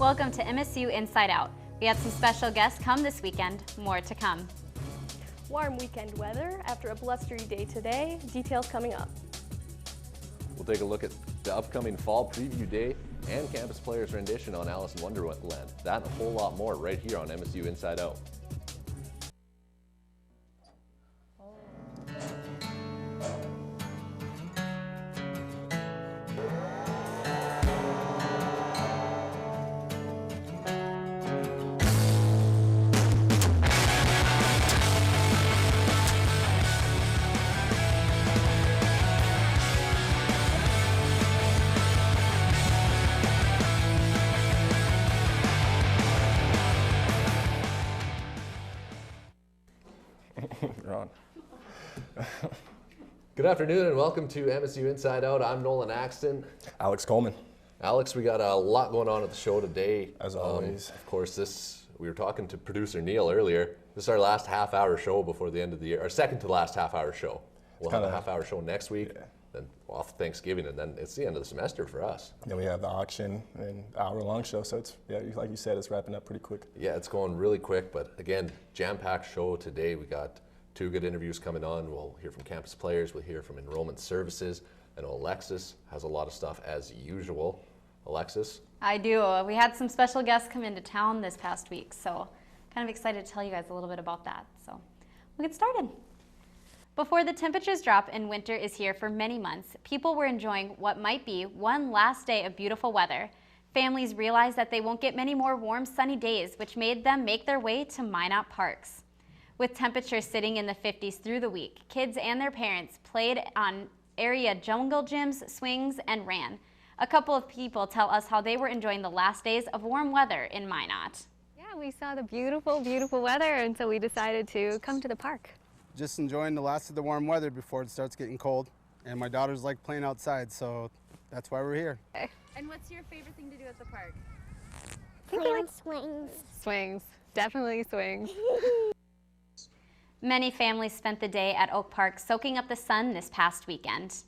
Welcome to MSU Inside Out. We have some special guests come this weekend. More to come. Warm weekend weather after a blustery day today. Details coming up. We'll take a look at the upcoming fall preview day and campus players' rendition on Alice in Wonderland. That and a whole lot more right here on MSU Inside Out. Ron. Good afternoon and welcome to MSU Inside Out. I'm Nolan Axton. Alex Coleman. Alex, we got a lot going on at the show today. As always. Of course, we were talking to producer Neil earlier. This is our last half-hour show before the end of the year, our second to last half-hour show. We'll have a half-hour show next week, then off Thanksgiving, and then it's the end of the semester for us. Then we have the auction and hour-long show, so it's, like you said, it's wrapping up pretty quick. Yeah, it's going really quick, but again, jam-packed show today. We got 2 good interviews coming on. We'll hear from campus players, we'll hear from enrollment services. I know Alexis has a lot of stuff as usual. Alexis? I do. We had some special guests come into town this past week, so kind of excited to tell you guys a little bit about that. So we'll get started. Before the temperatures drop and winter is here for many months, people were enjoying what might be one last day of beautiful weather. Families realized that they won't get many more warm, sunny days, which made them make their way to Minot parks. With temperatures sitting in the 50s through the week, kids and their parents played on area jungle gyms, swings, and ran. A couple of people tell us how they were enjoying the last days of warm weather in Minot. Yeah, we saw the beautiful, beautiful weather, and so we decided to come to the park. Just enjoying the last of the warm weather before it starts getting cold. And my daughters like playing outside, so that's why we're here. Okay. And what's your favorite thing to do at the park? Play on swings. Swings. Definitely swings. Many families spent the day at Oak Park soaking up the sun this past weekend.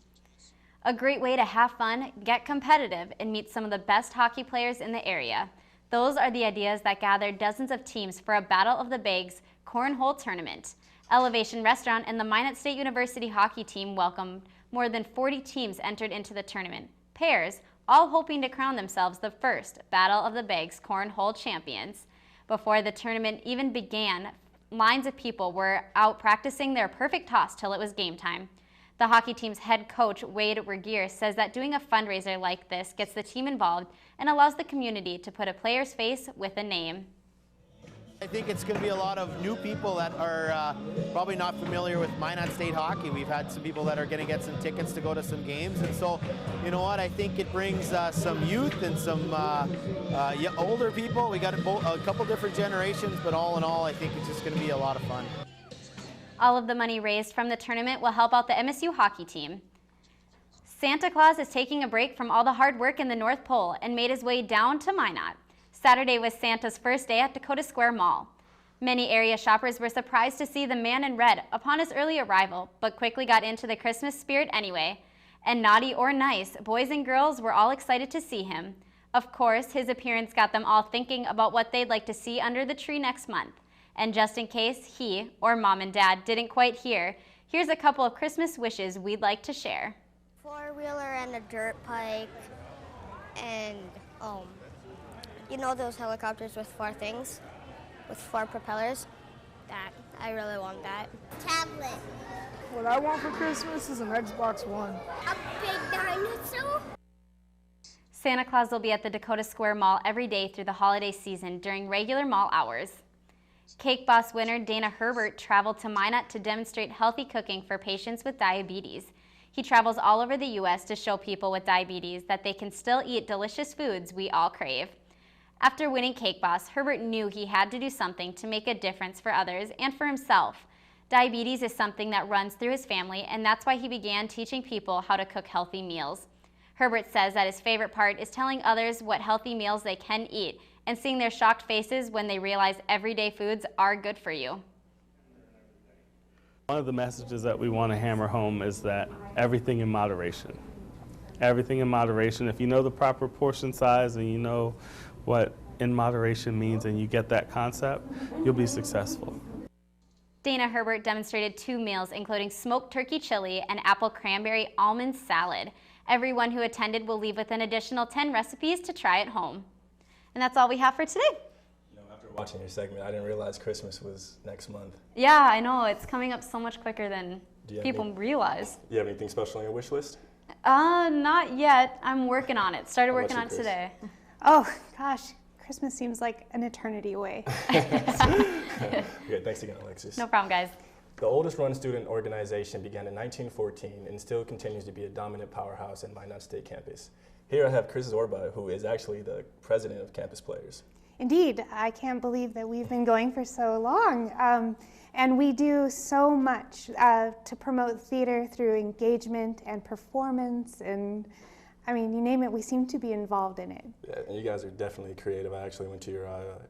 A great way to have fun, get competitive, and meet some of the best hockey players in the area. Those are the ideas that gathered dozens of teams for a Battle of the Bags cornhole tournament. Elevation Restaurant and the Minot State University hockey team welcomed more than 40 teams entered into the tournament. Pairs, all hoping to crown themselves the first Battle of the Bags cornhole champions. Before the tournament even began, lines of people were out practicing their perfect toss till it was game time. The hockey team's head coach, Wade Regier, says that doing a fundraiser like this gets the team involved and allows the community to put a player's face with a name. I think it's going to be a lot of new people that are probably not familiar with Minot State hockey. We've had some people that are going to get some tickets to go to some games, and so, you know what, I think it brings some youth and some older people. We got a couple different generations, but all in all, I think it's just going to be a lot of fun. All of the money raised from the tournament will help out the MSU hockey team. Santa Claus is taking a break from all the hard work in the North Pole and made his way down to Minot. Saturday was Santa's first day at Dakota Square Mall. Many area shoppers were surprised to see the man in red upon his early arrival, but quickly got into the Christmas spirit anyway. And naughty or nice, boys and girls were all excited to see him. Of course, his appearance got them all thinking about what they'd like to see under the tree next month. And just in case he or mom and dad didn't quite hear, here's a couple of Christmas wishes we'd like to share. 4-wheeler and a dirt bike, and you know those helicopters with 4 things, with 4 propellers? That, I really want that. Tablet. What I want for Christmas is an Xbox One. A big dinosaur. Santa Claus will be at the Dakota Square Mall every day through the holiday season during regular mall hours. Cake Boss winner Dana Herbert traveled to Minot to demonstrate healthy cooking for patients with diabetes. He travels all over the U.S. to show people with diabetes that they can still eat delicious foods we all crave. After winning Cake Boss, Herbert knew he had to do something to make a difference for others and for himself. Diabetes is something that runs through his family, and that's why he began teaching people how to cook healthy meals. Herbert says that his favorite part is telling others what healthy meals they can eat and seeing their shocked faces when they realize everyday foods are good for you. One of the messages that we want to hammer home is that everything in moderation. Everything in moderation. If you know the proper portion size and you know what in moderation means and you get that concept, you'll be successful. Dana Herbert demonstrated 2 meals, including smoked turkey chili and apple cranberry almond salad. Everyone who attended will leave with an additional 10 recipes to try at home. And that's all we have for today. You know, after watching your segment, I didn't realize Christmas was next month. Yeah, I know. It's coming up so much quicker than people realize. Do you have anything special on your wish list? Not yet. I'm working on it. Started working on it today. Oh, gosh. Christmas seems like an eternity away. Okay, thanks again, Alexis. No problem, guys. The oldest run student organization began in 1914 and still continues to be a dominant powerhouse in Minot State campus. Here I have Chris Zorba, who is actually the president of Campus Players. Indeed, I can't believe that we've been going for so long. And we do so much to promote theater through engagement and performance, and I mean, you name it, we seem to be involved in it. Yeah, and you guys are definitely creative. I actually went to your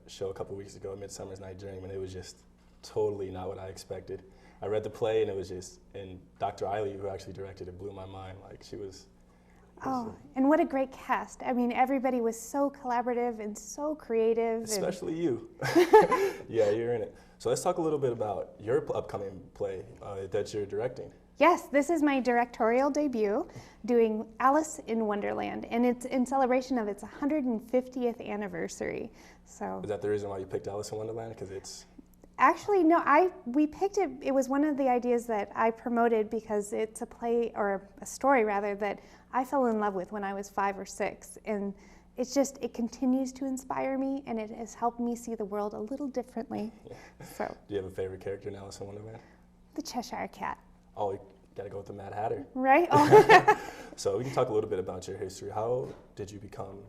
show a couple weeks ago, Midsummer's Night Dream, and it was just totally not what I expected. I read the play, and it was just, and Dr. Eiley, who actually directed it, blew my mind. Like, she was... Oh, and what a great cast. I mean, everybody was so collaborative and so creative. Especially you. Yeah, you're in it. So let's talk a little bit about your upcoming play that you're directing. Yes, this is my directorial debut, doing Alice in Wonderland, and it's in celebration of its 150th anniversary. So. Is that the reason why you picked Alice in Wonderland? Because it's... Actually, no, we picked it, it was one of the ideas that I promoted because it's a play, or a story rather, that I fell in love with when I was 5 or 6. And it's just, it continues to inspire me, and it has helped me see the world a little differently. Yeah. So. Do you have a favorite character in Alice in Wonderland? The Cheshire Cat. Oh, you gotta go with the Mad Hatter. Right? Oh. So we can talk a little bit about your history. How did you become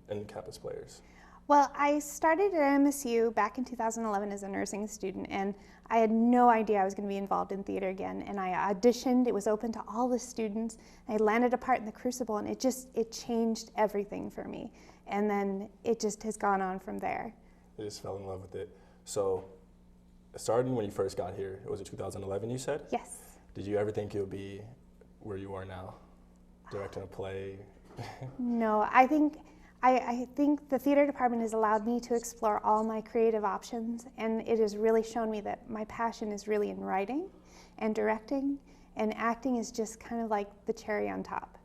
in Campus Players? Well, I started at KMSU back in 2011 as a nursing student, and I had no idea I was going to be involved in theater again. And I auditioned. It was open to all the students. I landed a part in the Crucible, and it changed everything for me. And then it just has gone on from there. You just fell in love with it. So, starting when you first got here, was it 2011 you said? Yes. Did you ever think you'll be where you are now, directing a play? No, I think the theater department has allowed me to explore all my creative options, and it has really shown me that my passion is really in writing and directing, and acting is just kind of like the cherry on top.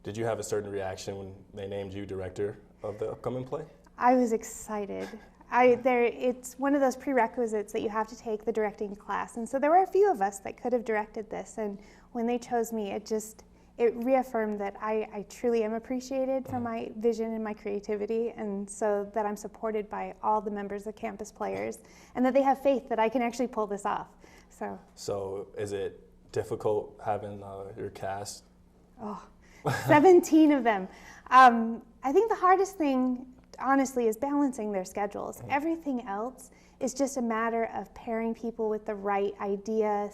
Did you have a certain reaction when they named you director of the upcoming play? I was excited. It's one of those prerequisites that you have to take the directing class, and so there were a few of us that could have directed this, and when they chose me, it reaffirmed that I truly am appreciated for my vision and my creativity, and so that I'm supported by all the members of Campus Players, and that they have faith that I can actually pull this off. So is it difficult having your cast? Oh, 17 of them. I think the hardest thing, honestly, is balancing their schedules. Everything else is just a matter of pairing people with the right idea,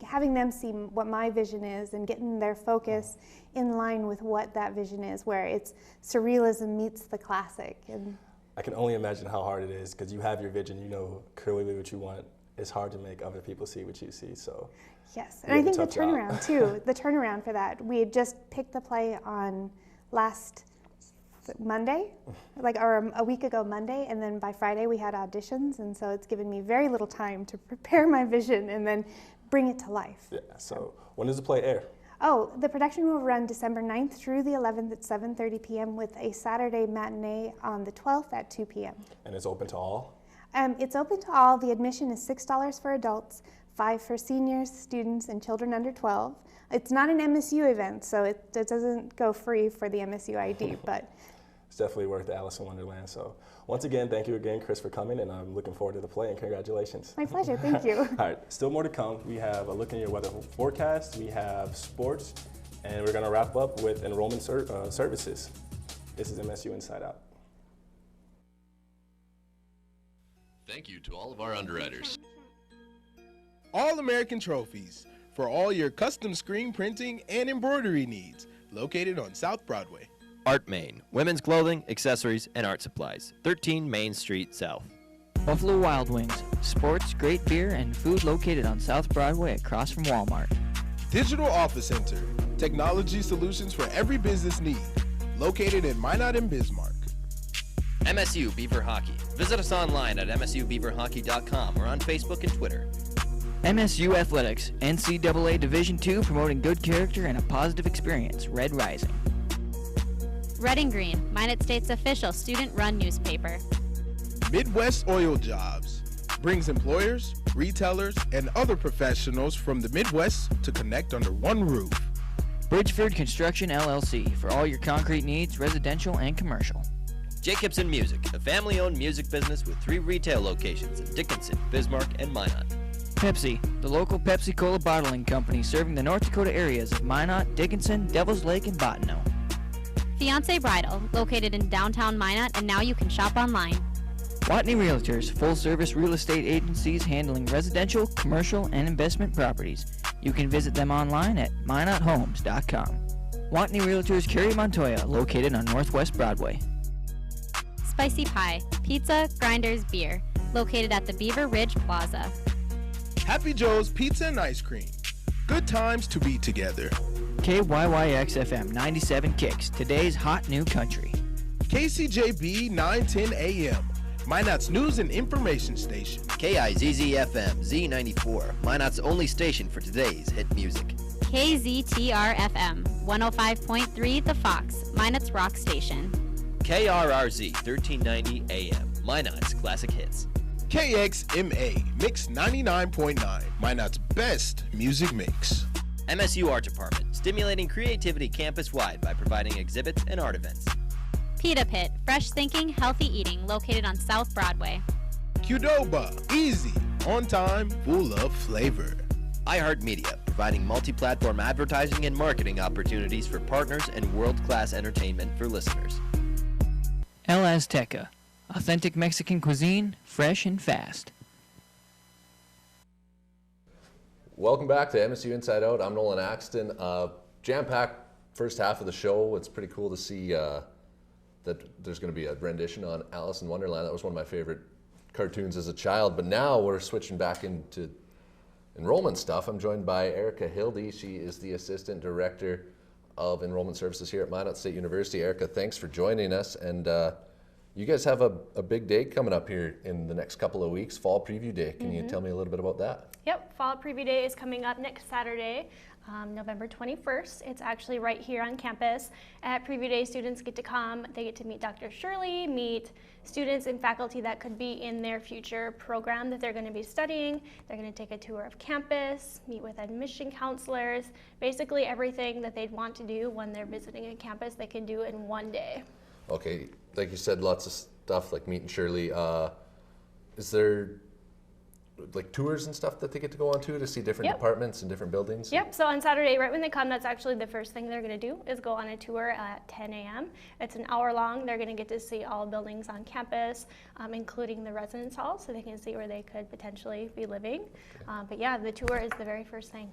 having them see what my vision is, and getting their focus in line with what that vision is, where it's surrealism meets the classic. And I can only imagine how hard it is, because you have your vision, you know clearly what you want. It's hard to make other people see what you see. So yes, and I think the turnaround too, the turnaround for that, we had just picked the play on last Monday, or a week ago Monday, and then by Friday we had auditions, and so it's given me very little time to prepare my vision and then bring it to life. Yeah, so when does the play air? Oh, the production will run December 9th through the 11th at 7:30 p.m. with a Saturday matinee on the 12th at 2 p.m. And it's open to all? It's open to all. The admission is $6 for adults, $5 for seniors, students, and children under 12. It's not an MSU event, so it doesn't go free for the MSU ID, but it's definitely worth Alice in Wonderland. So once again, thank you again, Chris, for coming, and I'm looking forward to the play, and congratulations. My pleasure, thank you. All right, still more to come. We have a look in your weather forecast, we have sports, and we're gonna wrap up with enrollment services. This is MSU Inside Out. Thank you to all of our underwriters. All-American Trophies for all your custom screen printing and embroidery needs, located on South Broadway. Art Main, women's clothing, accessories, and art supplies, 13 Main Street South. Buffalo Wild Wings, sports, great beer, and food located on South Broadway across from Walmart. Digital Office Center, technology solutions for every business need, located in Minot and Bismarck. MSU Beaver Hockey. Visit us online at msubeaverhockey.com or on Facebook and Twitter. MSU Athletics, NCAA Division II, promoting good character and a positive experience. Red Rising. Red and Green, Minot State's official student-run newspaper. Midwest Oil Jobs brings employers, retailers, and other professionals from the Midwest to connect under one roof. Bridgeford Construction LLC, for all your concrete needs, residential and commercial. Jacobson Music, a family-owned music business with 3 retail locations in Dickinson, Bismarck, and Minot. Pepsi, the local Pepsi Cola bottling company serving the North Dakota areas of Minot, Dickinson, Devils Lake, and Bottineau. Fiancé Bridal, located in downtown Minot, and now you can shop online. Watney Realtors, full-service real estate agencies handling residential, commercial, and investment properties. You can visit them online at minothomes.com. Watney Realtors Carrie Montoya, located on Northwest Broadway. Spicy Pie, pizza, grinders, beer, located at the Beaver Ridge Plaza. Happy Joe's Pizza and Ice Cream. Good times to be together. KYYX FM 97 Kicks, today's hot new country. KCJB 910 AM, Minot's news and information station. KIZZ FM Z94, Minot's only station for today's hit music. KZTR FM 105.3 The Fox, Minot's rock station. KRRZ 1390 AM, Minot's classic hits. KXMA Mix 99.9, Minot's best music mix. MSU Art Department, stimulating creativity campus-wide by providing exhibits and art events. Pita Pit, fresh thinking, healthy eating, located on South Broadway. Qdoba, easy, on time, full of flavor. iHeartMedia, providing multi-platform advertising and marketing opportunities for partners and world-class entertainment for listeners. El Azteca, authentic Mexican cuisine, fresh and fast. Welcome back to MSU Inside Out. I'm Nolan Axton. Jam-packed first half of the show. It's pretty cool to see that there's going to be a rendition on Alice in Wonderland. That was one of my favorite cartoons as a child. But now we're switching back into enrollment stuff. I'm joined by Erica Hildy. She is the Assistant Director of Enrollment Services here at Minot State University. Erica, thanks for joining us. And you guys have a big day coming up here in the next couple of weeks, Fall Preview Day. Can you tell me a little bit about that? Yep, Fall Preview Day is coming up next Saturday, November 21st. It's actually right here on campus. At Preview Day, students get to come. They get to meet Dr. Shirley, meet students and faculty that could be in their future program that they're going to be studying. They're going to take a tour of campus, meet with admission counselors, basically everything that they'd want to do when they're visiting a campus they can do in one day. Okay, like you said, lots of stuff like meeting Shirley. Is there like tours and stuff that they get to go on to see different departments and different buildings? Yep, so on Saturday, right when they come, that's actually the first thing they're going to do is go on a tour at 10 a.m. It's an hour long. They're going to get to see all buildings on campus, including the residence hall, so they can see where they could potentially be living. But yeah, the tour is the very first thing.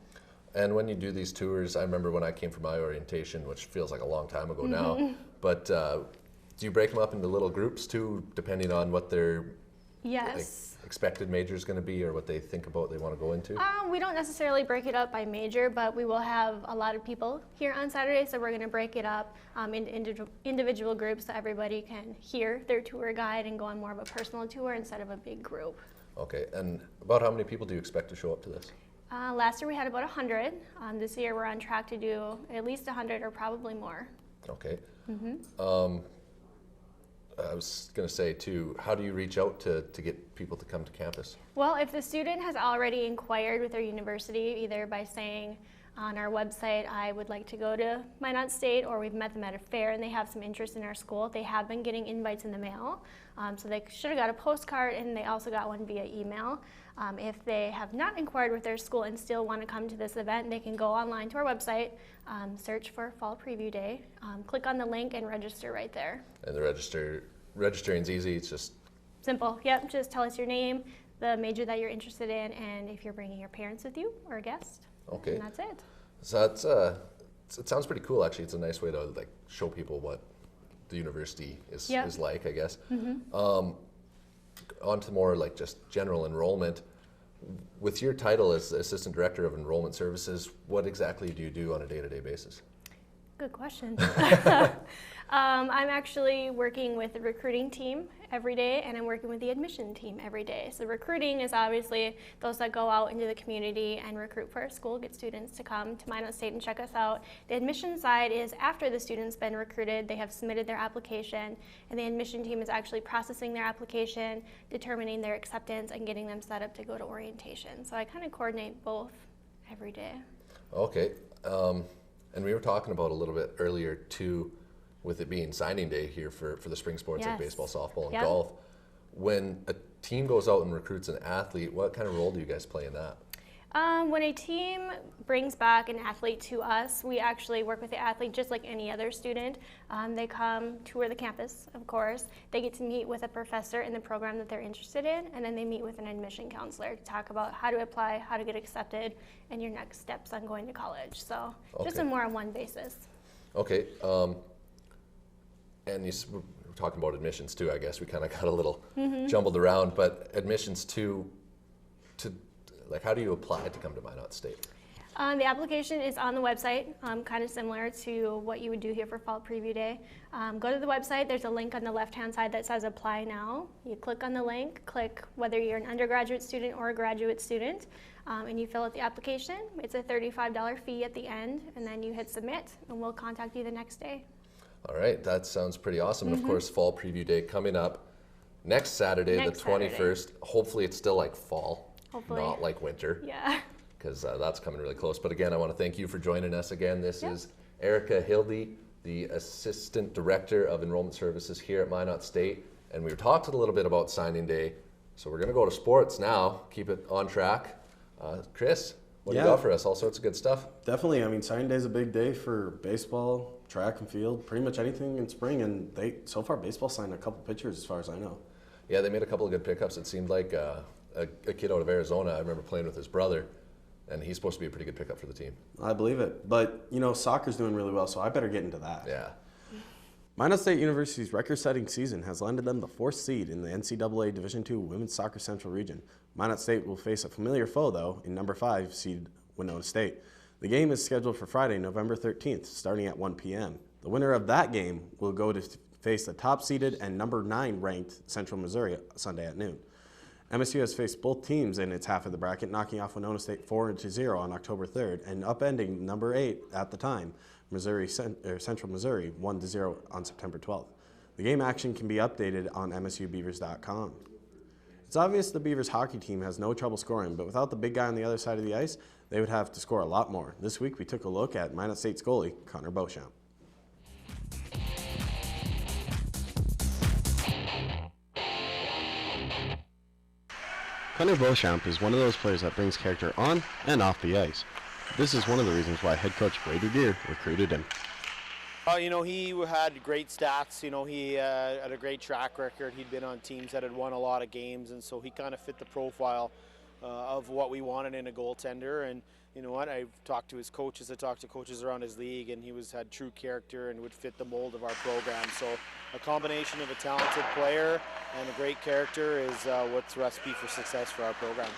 And when you do these tours, I remember when I came for my orientation, which feels like a long time ago now, but do you break them up into little groups too, depending on what their expected major is going to be or what they think about they want to go into? We don't necessarily break it up by major, but we will have a lot of people here on Saturday, so we're going to break it up into individual groups so everybody can hear their tour guide and go on more of a personal tour instead of a big group. Okay, and about how many people do you expect to show up to this? Last year we had about 100. This year we're on track to do at least 100 or probably more. Okay. I was going to say too, how do you reach out to get people to come to campus? Well, if the student has already inquired with their university, either by saying on our website, I would like to go to Minot State, or we've met them at a fair and they have some interest in our school, they have been getting invites in the mail. So they should have got a postcard, and they also got one via email. If they have not inquired with their school and still want to come to this event, they can go online to our website, search for Fall Preview Day, click on the link and register right there. And the registering's easy, it's just simple. Yep, just tell us your name, the major that you're interested in, and if you're bringing your parents with you or a guest. Okay. And that's it. So that's it sounds pretty cool actually. It's a nice way to like show people what the university is like, I guess. On to more like just general enrollment. With your title as Assistant Director of Enrollment Services, what exactly do you do on a day-to-day basis? Good question. I'm actually working with the recruiting team every day, and I'm working with the admission team every day. So recruiting is obviously those that go out into the community and recruit for our school, get students to come to Minot State and check us out. The admission side is after the student's been recruited, they have submitted their application, and the admission team is actually processing their application, determining their acceptance, and getting them set up to go to orientation. So I kind of coordinate both every day. Okay, and we were talking about a little bit earlier too, with it being signing day here for the spring sports like baseball, softball, and golf. When a team goes out and recruits an athlete, what kind of role do you guys play in that? When a team brings back an athlete to us, we actually work with the athlete just like any other student. They come, tour the campus, of course. They get to meet with a professor in the program that they're interested in, and then they meet with an admission counselor to talk about how to apply, how to get accepted, and your next steps on going to college. So just a more on one basis. Okay. And we're talking about admissions too, I guess. We kind of got a little jumbled around, but admissions to like, how do you apply to come to Minot State? The application is on the website, kind of similar to what you would do here for Fall Preview Day. Go to the website, there's a link on the left-hand side that says Apply Now. You click on the link, click whether you're an undergraduate student or a graduate student, and you fill out the application. It's a $35 fee at the end, and then you hit Submit, and we'll contact you the next day. All right, that sounds pretty awesome. And of course, Fall Preview Day coming up next Saturday, the 21st. Hopefully it's still like fall, not like winter. Yeah. Because that's coming really close. But again, I want to thank you for joining us again. This is Erica Hildy, the Assistant Director of Enrollment Services here at Minot State. And we talked a little bit about signing day. So we're going to go to sports now, keep it on track. Chris, what do you got for us? All sorts of good stuff. Definitely. I mean, signing day is a big day for baseball, track and field, pretty much anything in spring. And so far, baseball signed a couple pitchers as far as I know. Yeah, they made a couple of good pickups. It seemed like a kid out of Arizona. I remember playing with his brother, and he's supposed to be a pretty good pickup for the team. I believe it. But, you know, soccer's doing really well, so I better get into that. Yeah. Minot State University's record-setting season has landed them the 4th seed in the NCAA Division II Women's Soccer Central Region. Minot State will face a familiar foe, though, in number 5 seed Winona State. The game is scheduled for Friday, November 13th, starting at 1 p.m. The winner of that game will go to face the top-seeded and number 9 ranked Central Missouri Sunday at noon. MSU has faced both teams in its half of the bracket, knocking off Winona State 4-0 on October 3rd and upending number 8 at the time, Central Missouri 1-0 on September 12th. The game action can be updated on msubeavers.com. It's obvious the Beavers hockey team has no trouble scoring, but without the big guy on the other side of the ice, they would have to score a lot more. This week we took a look at Minot State's goalie, Connor Beauchamp. Connor Beauchamp is one of those players that brings character on and off the ice. This is one of the reasons why head coach Brady Deere recruited him. You know, he had great stats. You know, he had a great track record. He'd been on teams that had won a lot of games, and so he kind of fit the profile of what we wanted in a goaltender. And you know what? I've talked to his coaches. I talked to coaches around his league, and he had true character and would fit the mold of our program. So a combination of a talented player and a great character is what's the recipe for success for our program.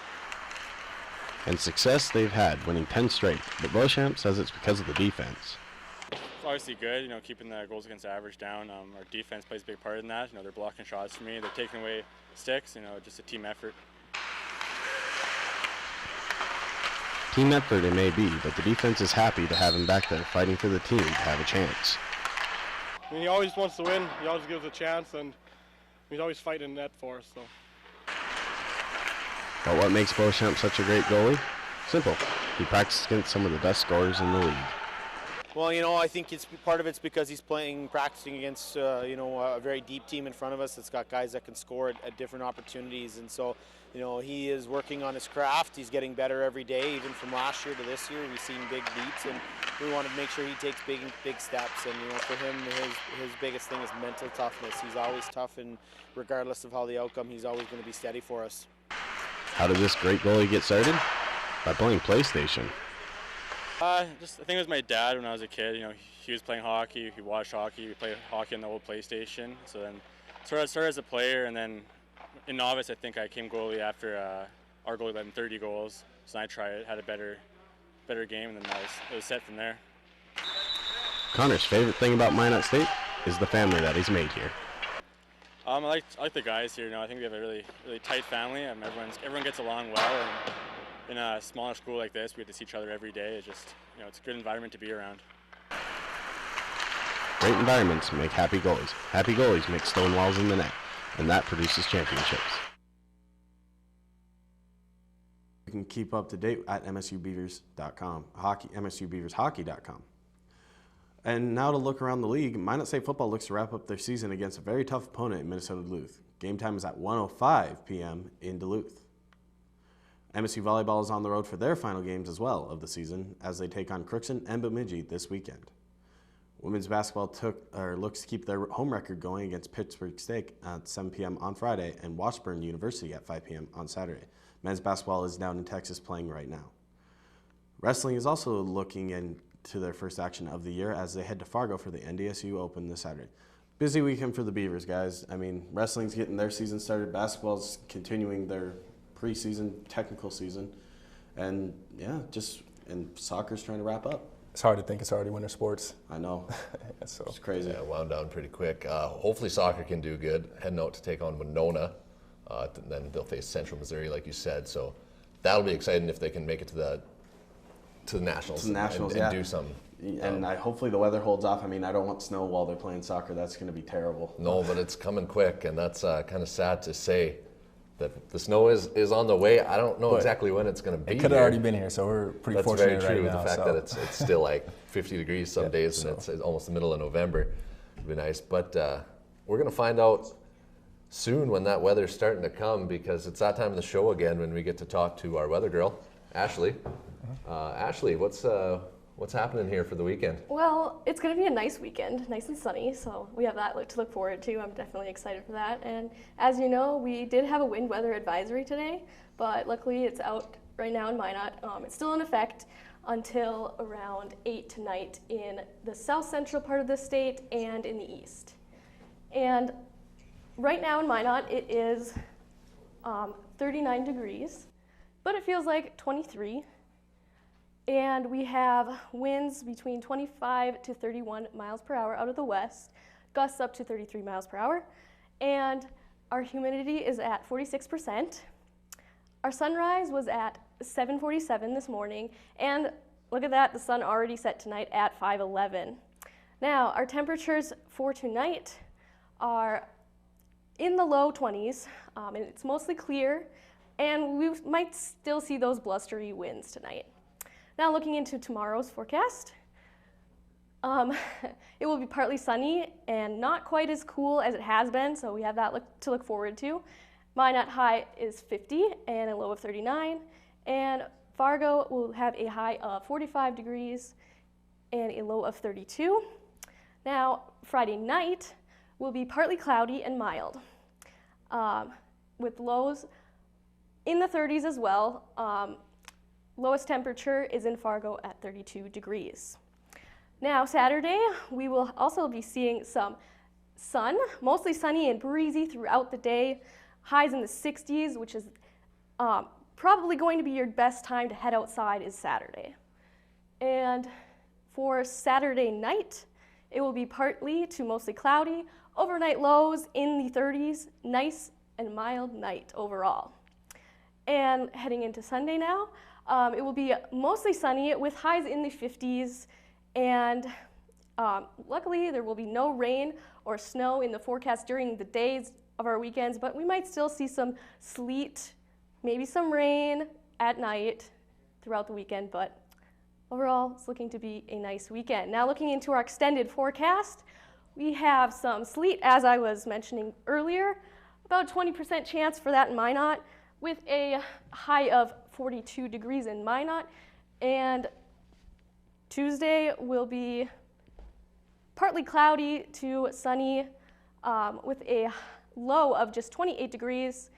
And success they've had, winning 10 straight. But Beauchamp says it's because of the defense. It's obviously good, you know, keeping the goals against average down. Our defense plays a big part in that. You know, they're blocking shots for me. They're taking away sticks. You know, just a team effort. Team effort it may be, but the defense is happy to have him back there fighting for the team to have a chance. I mean, he always wants to win. He always gives a chance, and he's always fighting net for us. So. But what makes Beauchamp such a great goalie? Simple. He practices against some of the best scorers in the league. Well, you know, I think part of it's because he's practicing against, you know, a very deep team in front of us. It's got guys that can score at different opportunities, and so, you know, he is working on his craft. He's getting better every day, even from last year to this year. We've seen big leaps, and we want to make sure he takes big steps. And you know, for him, his biggest thing is mental toughness. He's always tough, and regardless of how the outcome, he's always going to be steady for us. How did this great goalie get started? By playing PlayStation. I think it was my dad when I was a kid. You know, he was playing hockey. He watched hockey. We played hockey on the old PlayStation. So then, started as a player, and then in novice, I think I came goalie after our goalie led in 30 goals. So I tried it, had a better better game, and then it was set from there. Connor's favorite thing about Minot State? is the family that he's made here. I like the guys here. I think we have a really tight family. Everyone gets along well, and in a smaller school like this, we get to see each other every day. It's just it's a good environment to be around. Great environments make happy goalies. Happy goalies make stone walls in the net, and that produces championships. You can keep up to date at msubeavers.com, msubeavershockey.com. And now to look around the league, Minot State football looks to wrap up their season against a very tough opponent in Minnesota Duluth. Game time is at 1:05 p.m. in Duluth. MSU volleyball is on the road for their final games as well of the season as they take on Crookston and Bemidji this weekend. Women's basketball looks to keep their home record going against Pittsburgh State at 7 p.m. on Friday and Washburn University at 5 p.m. on Saturday. Men's basketball is down in Texas playing right now. Wrestling is also looking into their first action of the year as they head to Fargo for the NDSU Open this Saturday. Busy weekend for the Beavers, guys. I mean, wrestling's getting their season started. Basketball's continuing their preseason, technical season. And yeah, and soccer's trying to wrap up. It's hard to think it's already winter sports. I know. So it's crazy. Yeah, wound down pretty quick. Hopefully soccer can do good. Heading out to take on Winona. Then they'll face Central Missouri, like you said. So that'll be exciting if they can make it to the Nationals. To the Nationals, and do something. And hopefully the weather holds off. I mean, I don't want snow while they're playing soccer. That's going to be terrible. No, but it's coming quick, and that's kind of sad to say that the snow is on the way. I don't know exactly when it's going to be. It could have already been here, so we're pretty fortunate That's very true. right now. The fact that it's still like 50 degrees some days, and it's almost the middle of November. It'd be nice, but we're going to find out soon when that weather's starting to come, because it's that time of the show again when we get to talk to our weather girl, Ashley. Ashley, what's happening here for the weekend? Well, it's going to be a nice weekend, nice and sunny, so we have that to look forward to. I'm definitely excited for that. And as you know, we did have a wind weather advisory today, but luckily it's out right now in Minot. It's still in effect until around 8 tonight in the south central part of the state and in the east. And right now in Minot, it is 39 degrees, but it feels like 23. And we have winds between 25 to 31 miles per hour out of the west, gusts up to 33 miles per hour. And our humidity is at 46%. Our sunrise was at 7:47 this morning. And look at that, the sun already set tonight at 5:11. Now, our temperatures for tonight are in the low 20s, and it's mostly clear, and we might still see those blustery winds tonight. Now looking into tomorrow's forecast, it will be partly sunny and not quite as cool as it has been, so we have that to look forward to. Minot high is 50 and a low of 39, and Fargo will have a high of 45 degrees and a low of 32. Now Friday night will be partly cloudy and mild, with lows in the 30s as well. Lowest temperature is in Fargo at 32 degrees. Now Saturday, we will also be seeing some sun, mostly sunny and breezy throughout the day. Highs in the 60s, which is probably going to be your best time to head outside is Saturday. And for Saturday night, it will be partly to mostly cloudy, overnight lows in the 30s, nice and mild night overall. And heading into Sunday now, it will be mostly sunny with highs in the 50s, and luckily there will be no rain or snow in the forecast during the days of our weekends, but we might still see some sleet, maybe some rain at night throughout the weekend, but overall it's looking to be a nice weekend. Now looking into our extended forecast, we have some sleet, as I was mentioning earlier, about 20% chance for that in Minot, with a high of 42 degrees in Minot, and Tuesday will be partly cloudy to sunny with a low of just 28 degrees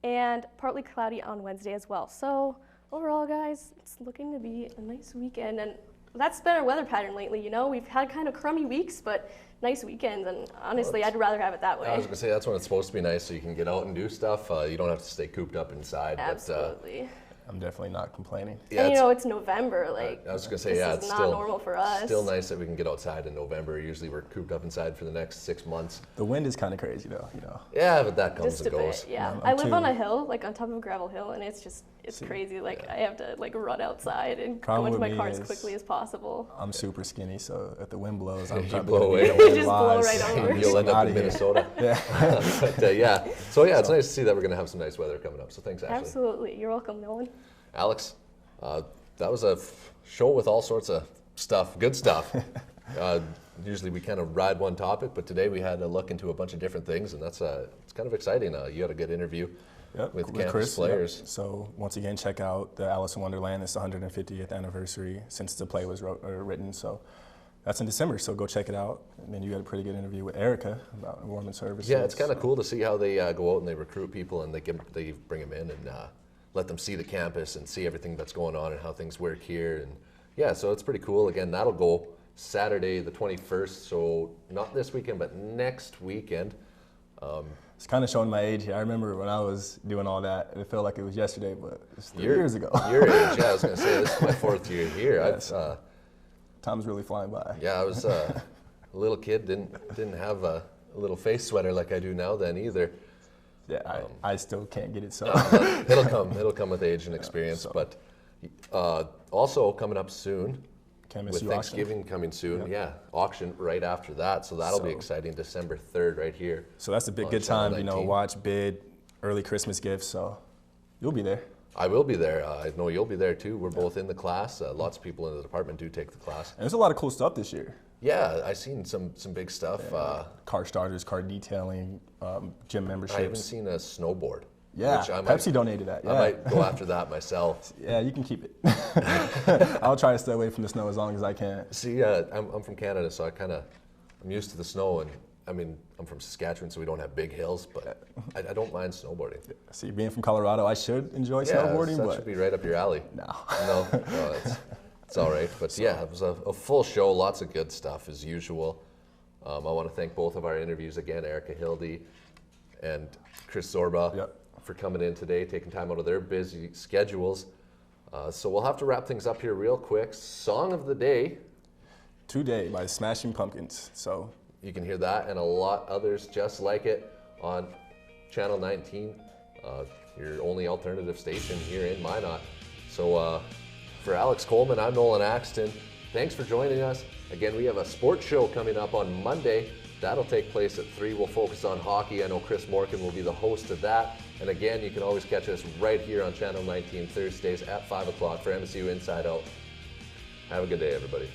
and partly cloudy on Wednesday as well. So overall, guys, it's looking to be a nice weekend, and that's been our weather pattern lately. You know, we've had kind of crummy weeks, but nice weekends, and honestly, I'd rather have it that way. I was going to say, that's when it's supposed to be nice, so you can get out and do stuff. You don't have to stay cooped up inside. Absolutely. I'm definitely not complaining. And you know, it's November. Like, I was gonna say, this yeah, is it's not still normal for us. Still nice that we can get outside in November. Usually we're cooped up inside for the next 6 months. The wind is kind of crazy though, you know. Yeah, but that comes Just and a goes. bit, yeah. I live on a hill, like on top of a gravel hill, and it's just, it's crazy. Like, I have to like run outside and go into my car as quickly as possible. I'm super skinny, so if the wind blows, I'm You trying blow away. to You just blow right over. You'll end up in Minnesota. Yeah. But yeah, so yeah, it's nice to see that we're gonna have some nice weather coming up. So thanks, Ashley. Absolutely, you're welcome, Nolan. Alex, that was a show with all sorts of stuff, good stuff. Usually we kind of ride one topic, but today we had a look into a bunch of different things, and that's it's kind of exciting. You had a good interview with campus Chris, players. Yep. So once again, check out the Alice in Wonderland. It's the 150th anniversary since the play was written. So that's in December, so go check it out. And then you had a pretty good interview with Erica about enrollment services. Yeah, it's kind of cool to see how they go out and they recruit people and they bring them in and let them see the campus and see everything that's going on and how things work here. And yeah, so it's pretty cool. Again, that'll go Saturday the 21st, so not this weekend, but next weekend. It's kind of showing my age here. I remember when I was doing all that, it felt like it was yesterday, but it's 3 years ago. Your age, yeah, I was going to say, this is my 4th year here. Yes. Time's really flying by. Yeah, I was a little kid, didn't have a little face sweater like I do now then either. Yeah, I still can't get it, so. It'll come with age and experience, so. But also coming up soon, KMSU with Thanksgiving auction. coming soon, Yep. yeah, auction right after that, so that'll be exciting, December 3rd right here. So that's a big good time, you know, watch, bid, early Christmas gifts, so you'll be there. I will be there. I know you'll be there too. We're both in the class. Lots of people in the department do take the class. And there's a lot of cool stuff this year. Yeah, I've seen some big stuff. Car starters, car detailing, gym memberships. I haven't seen a snowboard. Yeah, Pepsi donated that. Yeah. I might go after that myself. Yeah, you can keep it. I'll try to stay away from the snow as long as I can. See, I'm from Canada, so I'm used to the snow, and I mean, I'm from Saskatchewan, so we don't have big hills, but I don't mind snowboarding. See, being from Colorado, I should enjoy snowboarding, that but should be right up your alley. No, it's all right. But yeah, it was a full show, lots of good stuff as usual. I want to thank both of our interviews again, Erica Hildy and Chris Zorba, for coming in today, taking time out of their busy schedules. So we'll have to wrap things up here real quick. Song of the day. Today by Smashing Pumpkins. So you can hear that and a lot others just like it on Channel 19, your only alternative station here in Minot. So for Alex Coleman, I'm Nolan Axton. Thanks for joining us. Again, we have a sports show coming up on Monday. That'll take place at 3. We'll focus on hockey. I know Chris Morgan will be the host of that. And again, you can always catch us right here on Channel 19 Thursdays at 5 o'clock for MSU Inside Out. Have a good day, everybody.